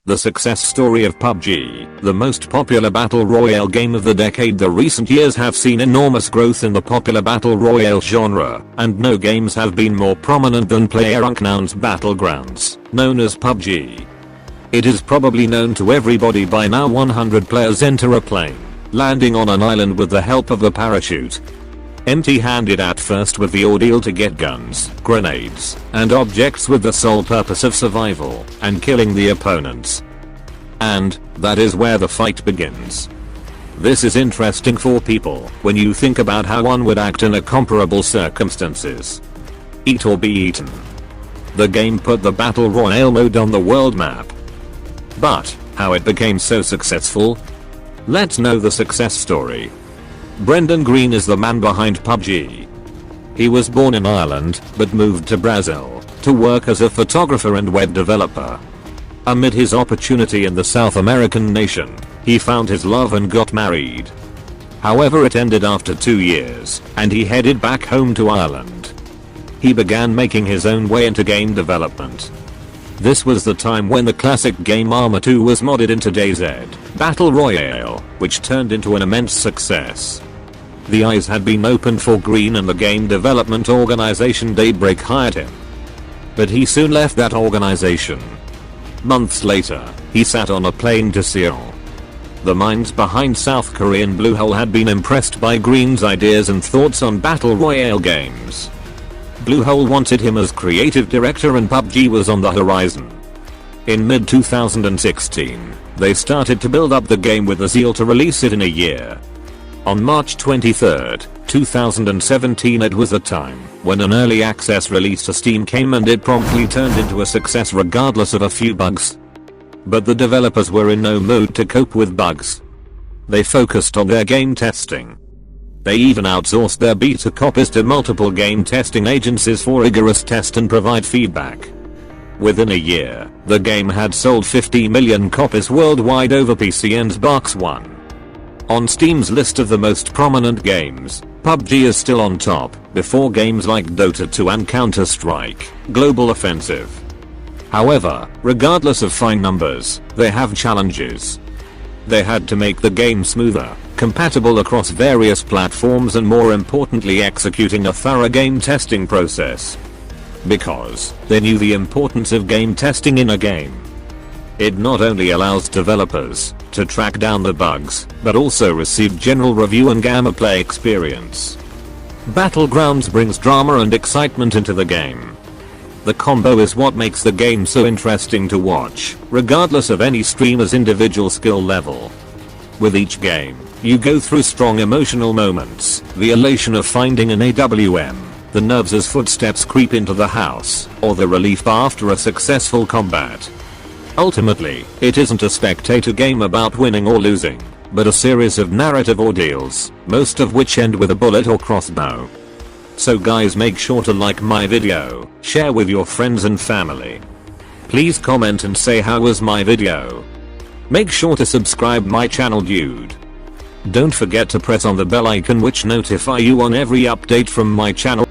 The success story of PUBG, the most popular battle royale game of the decade. The recent years have seen enormous growth in the popular battle royale genre, and no games have been more prominent than PlayerUnknown's Battlegrounds, known as PUBG. It is probably known to everybody by now. 100 players enter a plane, landing on an island with the help of a parachute. Empty-handed at first, with the ordeal to get guns, grenades, and objects with the sole purpose of survival and killing the opponents. And that is where the fight begins. This is interesting for people when you think about how one would act in a comparable circumstances. Eat or be eaten. The game put the battle royale mode on the world map. But how it became so successful? Let's know the success story. Greene is the man behind PUBG. He was born in Ireland, but moved to Brazil to work as a photographer and web developer. Amid his opportunity in the South American nation, he found his love and got married. However, it ended after 2 years, and he headed back home to Ireland. He began making his own way into game development. This was the time when the classic game Arma 2 was modded into DayZ Battle Royale, which turned into an immense success. The eyes had been opened for Greene, and the game development organization Daybreak hired him. But he soon left that organization. Months later, he sat on a plane to Seoul. The minds behind South Korean Bluehole had been impressed by Greene's ideas and thoughts on battle royale games. Bluehole wanted him as creative director, and PUBG was on the horizon. In mid-2016, they started to build up the game with a zeal to release it in a year. On March 23, 2017, it was a time when an early access release to Steam came, and it promptly turned into a success regardless of a few bugs. But the developers were in no mood to cope with bugs. They focused on their game testing. They even outsourced their beta copies to multiple game testing agencies for rigorous test and provide feedback. Within a year, the game had sold 50 million copies worldwide over PC and Xbox One. On Steam's list of the most prominent games, PUBG is still on top, before games like Dota 2 and Counter-Strike Global Offensive. However, regardless of fine numbers, they have challenges. They had to make the game smoother, compatible across various platforms, and more importantly, executing a thorough game testing process. Because they knew the importance of game testing in a game. It not only allows developers to track down the bugs, but also receive general review and gameplay experience. Battlegrounds brings drama and excitement into the game. The combo is what makes the game so interesting to watch, regardless of any streamer's individual skill level. With each game, you go through strong emotional moments, the elation of finding an AWM, the nerves as footsteps creep into the house, or the relief after a successful combat. Ultimately, it isn't a spectator game about winning or losing, but a series of narrative ordeals, most of which end with a bullet or crossbow. So guys, make sure to like my video, share with your friends and family. Please comment and say how was my video. Make sure to subscribe my channel, dude. Don't forget to press on the bell icon which notify you on every update from my channel.